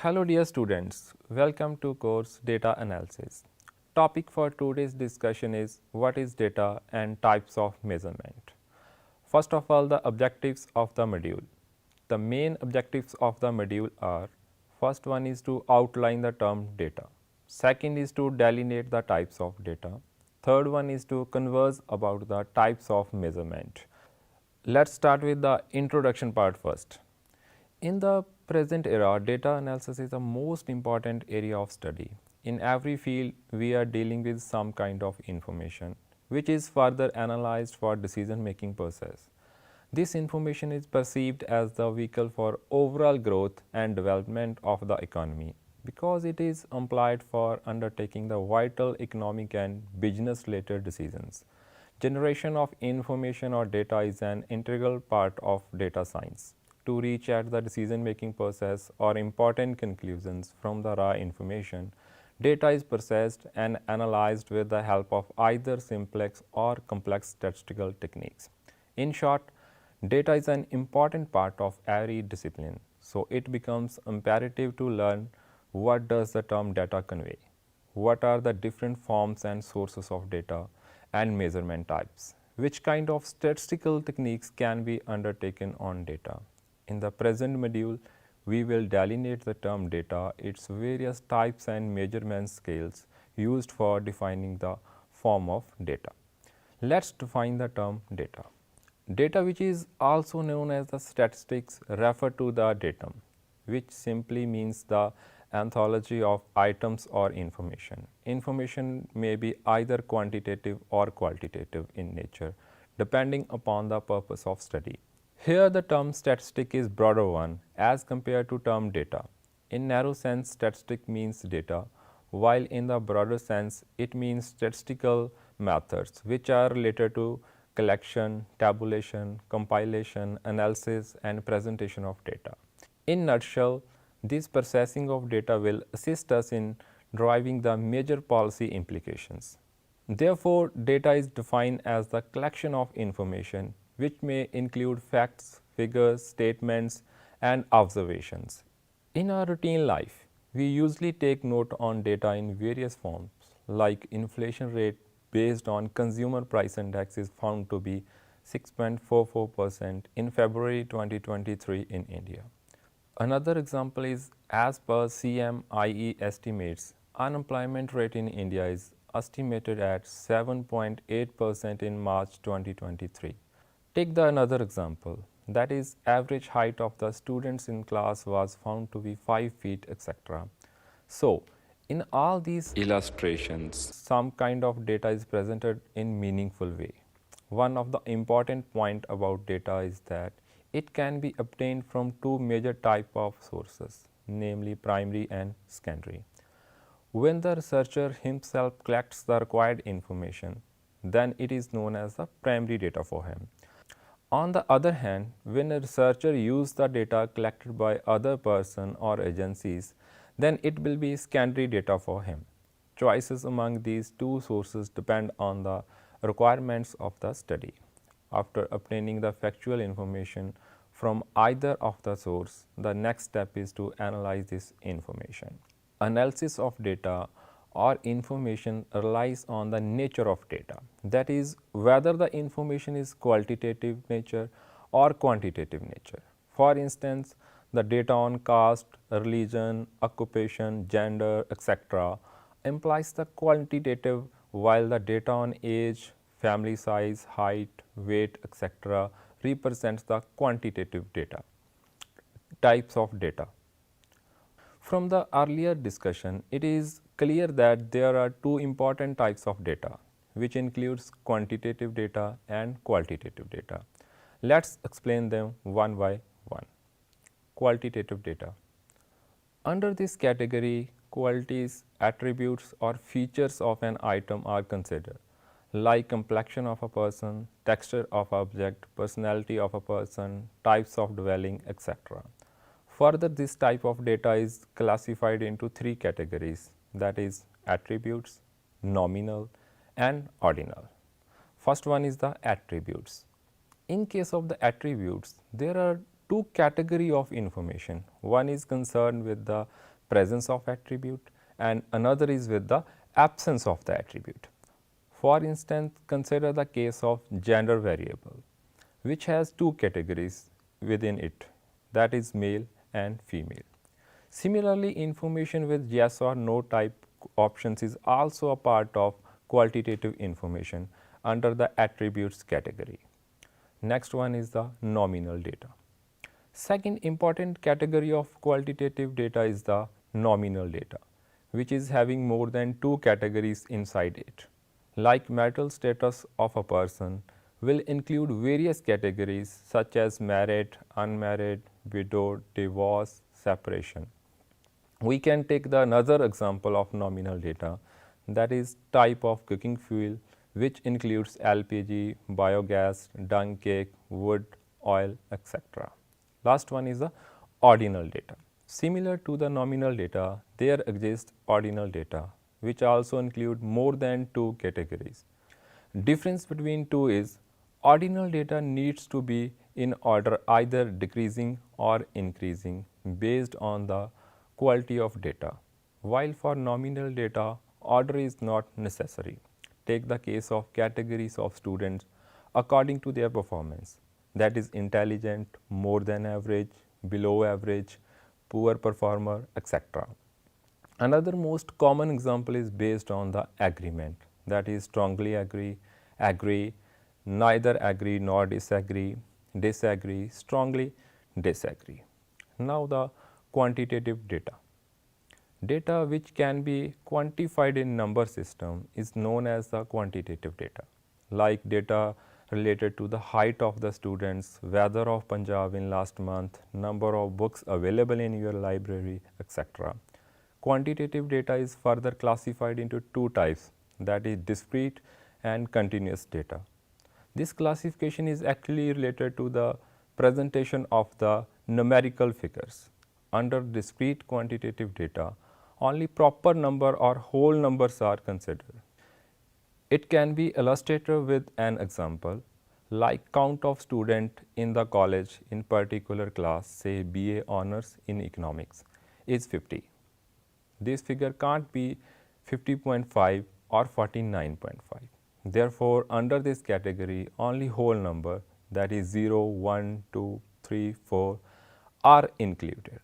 Hello dear students, welcome to course Data Analysis. Topic for today's discussion is what is data and types of measurement. First of all, the objectives of the module. The main objectives of the module are: first one is to outline the term data, second is to delineate the types of data, third one is to converse about the types of measurement. Let's start with the introduction part first. In the present era, data analysis is the most important area of study. In every field, we are dealing with some kind of information which is further analyzed for decision making process. This information is perceived as the vehicle for overall growth and development of the economy because it is employed for undertaking the vital economic and business related decisions. Generation of information or data is an integral part of data science. To reach at the decision making process or important conclusions from the raw information, data is processed and analyzed with the help of either simplex or complex statistical techniques. In short, data is an important part of every discipline, so it becomes imperative to learn what does the term data convey, what are the different forms and sources of data and measurement types, which kind of statistical techniques can be undertaken on data. In the present module, we will delineate the term data, its various types and measurement scales used for defining the form of data. Let's define the term data. Data, which is also known as the statistics, refer to the datum, which simply means the anthology of items or information. Information may be either quantitative or qualitative in nature, depending upon the purpose of study. Here the term statistic is broader one as compared to term data. In narrow sense, statistic means data, while in the broader sense it means statistical methods which are related to collection, tabulation, compilation, analysis and presentation of data. In nutshell, this processing of data will assist us in driving the major policy implications. Therefore, data is defined as the collection of information which may include facts, figures, statements and observations. In our routine life, we usually take note on data in various forms like inflation rate based on consumer price index is found to be 6.44% in February 2023 in India. Another example is as per CMIE estimates, unemployment rate in India is estimated at 7.8% in March 2023. Take the another example, that is average height of the students in class was found to be 5 feet, etc. So, in all these illustrations, some kind of data is presented in meaningful way. One of the important point about data is that it can be obtained from two major type of sources, namely primary and secondary. When the researcher himself collects the required information, then it is known as the primary data for him. On the other hand, when a researcher uses the data collected by other person or agencies, then it will be secondary data for him. Choices among these two sources depend on the requirements of the study. After obtaining the factual information from either of the source, the next step is to analyze this information. Analysis of data or information relies on the nature of data, that is, whether the information is qualitative nature or quantitative nature. For instance, the data on caste, religion, occupation, gender, etc. implies the quantitative, while the data on age, family size, height, weight, etc. represents the quantitative data. Types of data. From the earlier discussion, it is clear that there are two important types of data, which includes quantitative data and qualitative data. Let's explain them one by one. Qualitative data. Under this category, qualities, attributes or features of an item are considered, like complexion of a person, texture of object, personality of a person, types of dwelling, etc. Further, this type of data is classified into three categories, that is attributes, nominal and ordinal. First one is the attributes. In case of the attributes, there are two categories of information. One is concerned with the presence of attribute, and another is with the absence of the attribute. For instance, consider the case of gender variable, which has two categories within it, that is male and female. Similarly, information with yes or no type options is also a part of qualitative information under the attributes category. Next one is the nominal data. Second important category of qualitative data is the nominal data, which is having more than two categories inside it. Like marital status of a person will include various categories such as married, unmarried, widowed, divorce, separation. We can take the another example of nominal data, that is type of cooking fuel, which includes LPG, biogas, dung cake, wood, oil, etc. Last one is the ordinal data. Similar to the nominal data, there exists ordinal data, which also include more than two categories. Difference between two is ordinal data needs to be in order either decreasing or increasing based on the quality of data, while for nominal data order is not necessary. Take the case of categories of students according to their performance, that is intelligent, more than average, below average, poor performer, etc. Another most common example is based on the agreement, that is strongly agree, agree, neither agree nor disagree, disagree, strongly disagree. Now the quantitative data. Data which can be quantified in number system is known as the quantitative data, like data related to the height of the students, weather of Punjab in last month, number of books available in your library, etc. Quantitative data is further classified into two types, that is discrete and continuous data. This classification is actually related to the presentation of the numerical figures. Under discrete quantitative data, only proper number or whole numbers are considered. It can be illustrated with an example, like count of student in the college in particular class, say BA honors in economics, is 50. This figure can't be 50.5 or 49.5. Therefore, under this category, only whole number, that is 0, 1, 2, 3, 4 are included.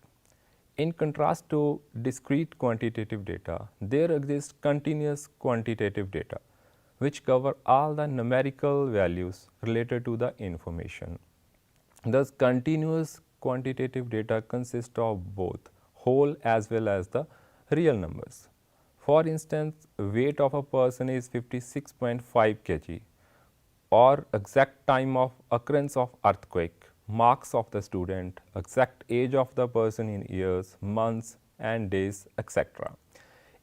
In contrast to discrete quantitative data, there exists continuous quantitative data, which cover all the numerical values related to the information. Thus, continuous quantitative data consists of both whole as well as the real numbers. For instance, weight of a person is 56.5 kg, or exact time of occurrence of earthquake, marks of the student, exact age of the person in years, months and days, etc.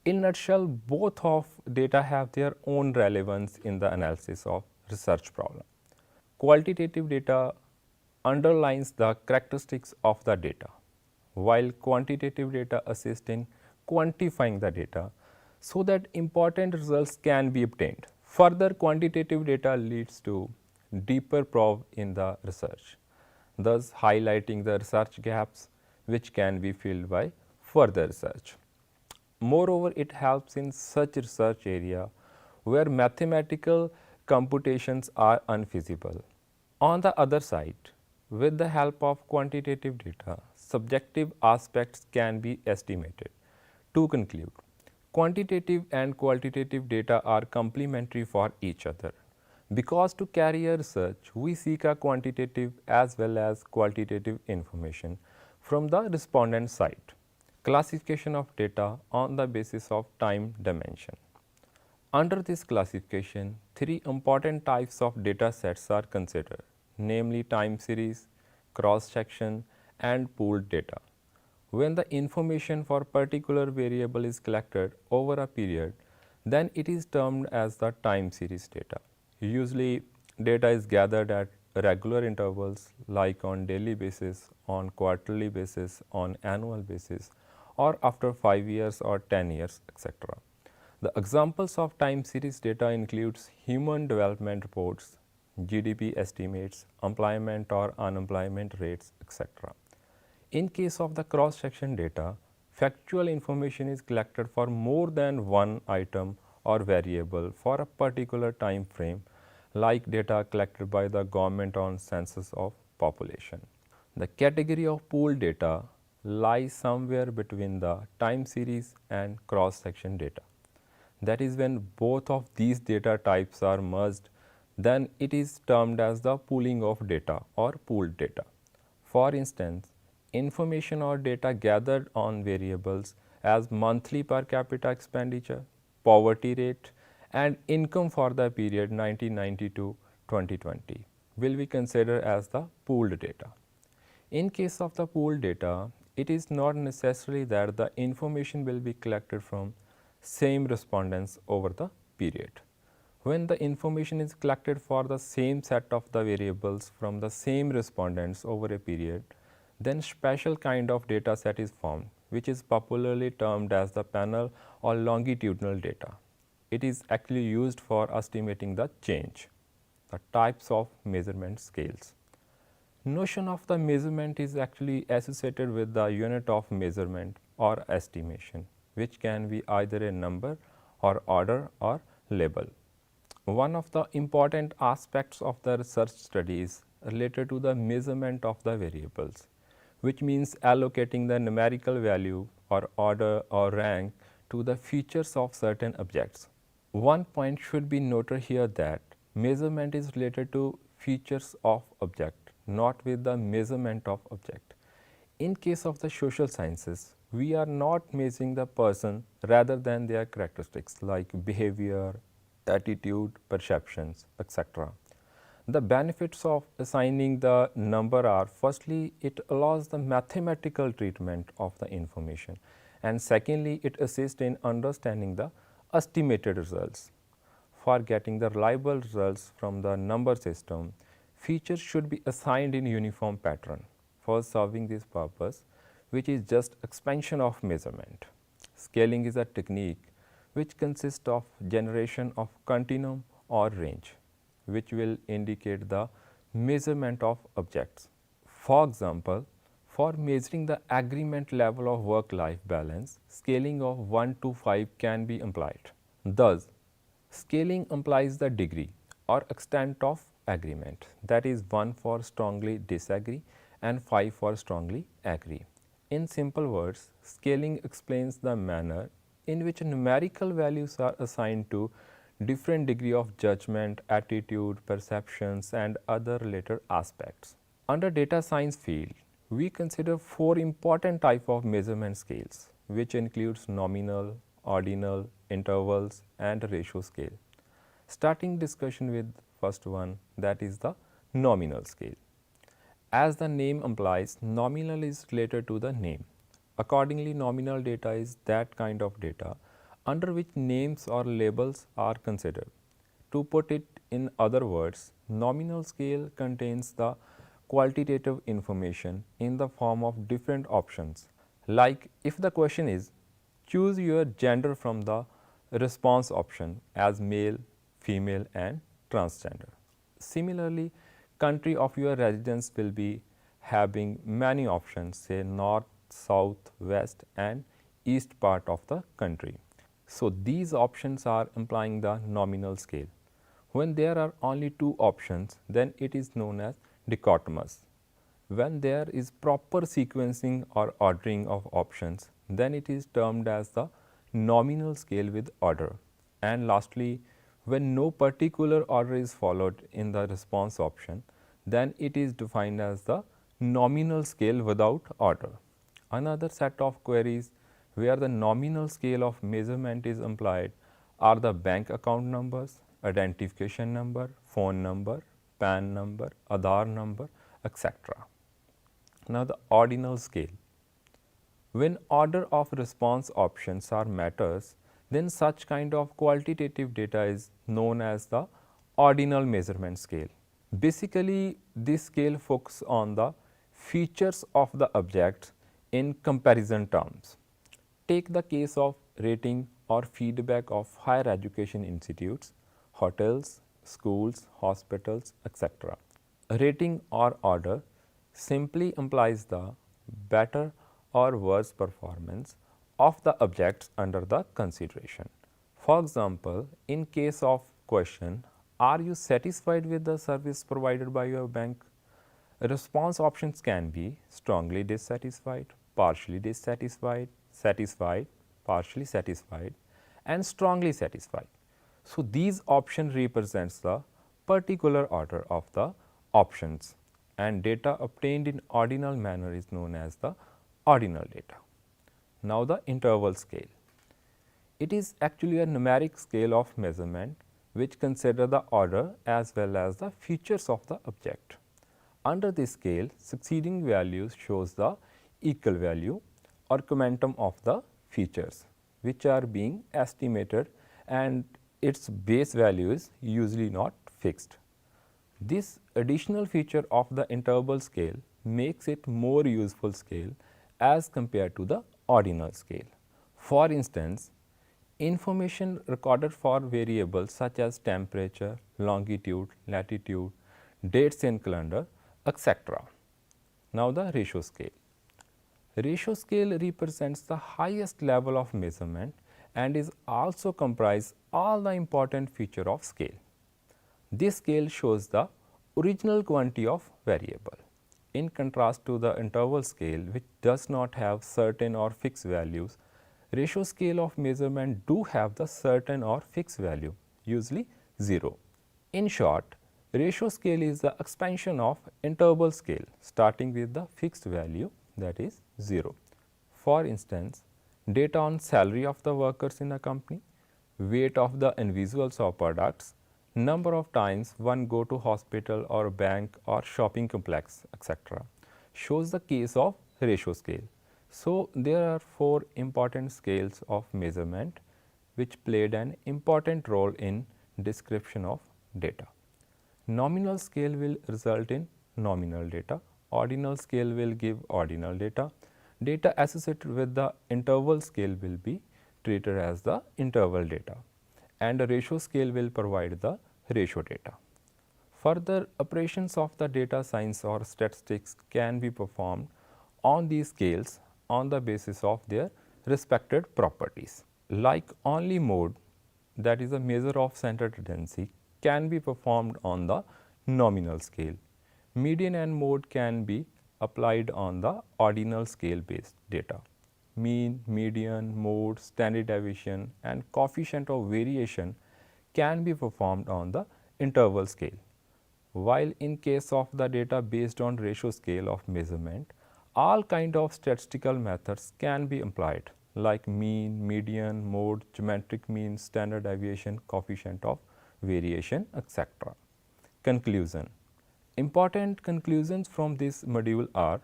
In nutshell, both of data have their own relevance in the analysis of research problem. Qualitative data underlines the characteristics of the data, while quantitative data assist in quantifying the data so that important results can be obtained. Further, quantitative data leads to deeper probe in the research, thus highlighting the research gaps which can be filled by further research. Moreover, it helps in such research area where mathematical computations are unfeasible. On the other side, with the help of quantitative data, subjective aspects can be estimated. To conclude, quantitative and qualitative data are complementary for each other, because to carry a research, we seek a quantitative as well as qualitative information from the respondent side. Classification of data on the basis of time dimension. Under this classification, three important types of data sets are considered, namely time series, cross-section and pooled data. When the information for particular variable is collected over a period, then it is termed as the time series data. Usually, data is gathered at regular intervals like on daily basis, on quarterly basis, on annual basis, or after 5 years or 10 years, etc. The examples of time series data includes human development reports, GDP estimates, employment or unemployment rates, etc. In case of the cross-section data, factual information is collected for more than one item or variable for a particular time frame, like data collected by the government on census of population. The category of pooled data lies somewhere between the time series and cross-section data. That is, when both of these data types are merged, then it is termed as the pooling of data or pooled data. For instance, information or data gathered on variables as monthly per capita expenditure, poverty rate and income for the period 1990 to 2020 will be considered as the pooled data. In case of the pooled data, it is not necessary that the information will be collected from same respondents over the period. When the information is collected for the same set of the variables from the same respondents over a period, then special kind of data set is formed, which is popularly termed as the panel or longitudinal data. It is actually used for estimating the change. The types of measurement scales. Notion of the measurement is actually associated with the unit of measurement or estimation, which can be either a number or order or label. One of the important aspects of the research study is related to the measurement of the variables, which means allocating the numerical value or order or rank to the features of certain objects. One point should be noted here that measurement is related to features of object, not with the measurement of object. In case of the social sciences, we are not measuring the person rather than their characteristics like behavior, attitude, perceptions, etc. The benefits of assigning the number are, firstly, it allows the mathematical treatment of the information, and secondly, it assists in understanding the estimated results. For getting the reliable results from the number system, features should be assigned in uniform pattern for serving this purpose, which is just expansion of measurement. Scaling is a technique which consists of generation of continuum or range, which will indicate the measurement of objects. For example, for measuring the agreement level of work-life balance, scaling of 1 to 5 can be employed. Thus, scaling implies the degree or extent of agreement, that is 1 for strongly disagree and 5 for strongly agree. In simple words, scaling explains the manner in which numerical values are assigned to different degree of judgment, attitude, perceptions and other related aspects. Under data science field, we consider 4 important type of measurement scales, which includes nominal, ordinal, intervals and ratio scale. Starting discussion with first one, that is the nominal scale. As the name implies, nominal is related to the name. Accordingly, nominal data is that kind of data under which names or labels are considered. To put it in other words, nominal scale contains the qualitative information in the form of different options. Like if the question is, choose your gender from the response option as male, female and transgender. Similarly, country of your residence will be having many options, say north, south, west and east part of the country. So, these options are implying the nominal scale. When there are only 2 options, then it is known as dichotomous. When there is proper sequencing or ordering of options, then it is termed as the nominal scale with order. And lastly, when no particular order is followed in the response option, then it is defined as the nominal scale without order. Another set of queries where the nominal scale of measurement is employed are the bank account numbers, identification number, phone number, PAN number, Aadhaar number, etc. Now, the ordinal scale. When order of response options are matters, then such kind of qualitative data is known as the ordinal measurement scale. Basically, this scale focuses on the features of the objects in comparison terms. Take the case of rating or feedback of higher education institutes, hotels, schools, hospitals, etc. Rating or order simply implies the better or worse performance of the objects under the consideration. For example, in case of question, are you satisfied with the service provided by your bank? Response options can be strongly dissatisfied, partially dissatisfied, satisfied, partially satisfied, and strongly satisfied. So, these options represents the particular order of the options, and data obtained in ordinal manner is known as the ordinal data. Now, the interval scale. It is actually a numeric scale of measurement which consider the order as well as the features of the object. Under this scale, succeeding values shows the equal value or quantum of the features which are being estimated, and its base value is usually not fixed. This additional feature of the interval scale makes it more useful scale as compared to the ordinal scale. For instance, information recorded for variables such as temperature, longitude, latitude, dates in calendar, etc. Now, the ratio scale. Ratio scale represents the highest level of measurement and is also comprise all the important feature of scale. This scale shows the original quantity of variable. In contrast to the interval scale, which does not have certain or fixed values, ratio scale of measurement do have the certain or fixed value, usually 0. In short, ratio scale is the expansion of interval scale starting with the fixed value, that is 0. For instance, data on salary of the workers in a company, weight of the individuals or products, number of times one go to hospital or bank or shopping complex, etc. shows the case of ratio scale. So, there are 4 important scales of measurement which played an important role in description of data. Nominal scale will result in nominal data, ordinal scale will give ordinal data, data associated with the interval scale will be treated as the interval data, and a ratio scale will provide the ratio data. Further operations of the data science or statistics can be performed on these scales on the basis of their respected properties. Like only mode, that is a measure of center tendency, can be performed on the nominal scale. Median and mode can be applied on the ordinal scale based data. Mean, median, mode, standard deviation and coefficient of variation can be performed on the interval scale. While in case of the data based on ratio scale of measurement, all kind of statistical methods can be employed like mean, median, mode, geometric mean, standard deviation, coefficient of variation, etc. Conclusion. Important conclusions from this module are: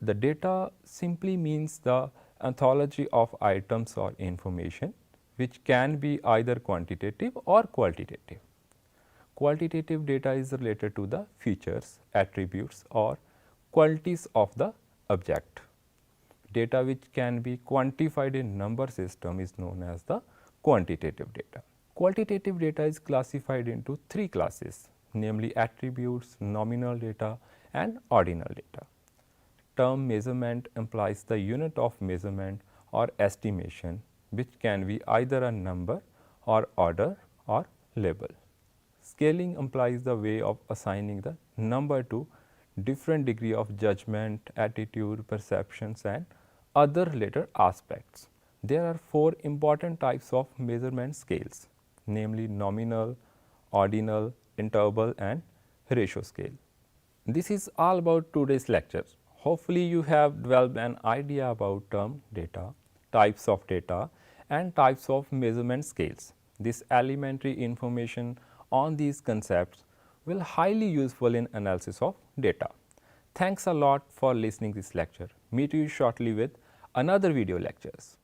the data simply means the anthology of items or information which can be either quantitative or qualitative. Qualitative data is related to the features, attributes or qualities of the object. Data which can be quantified in number system is known as the quantitative data. Qualitative data is classified into 3 classes, namely attributes, nominal data and ordinal data. Term measurement implies the unit of measurement or estimation which can be either a number or order or label. Scaling implies the way of assigning the number to different degree of judgment, attitude, perceptions and other related aspects. There are 4 important types of measurement scales, namely nominal, ordinal, interval and ratio scale. This is all about today's lecture. Hopefully, you have developed an idea about term data, types of data and types of measurement scales. This elementary information on these concepts will highly useful in analysis of data. Thanks a lot for listening this lecture. Meet you shortly with another video lectures.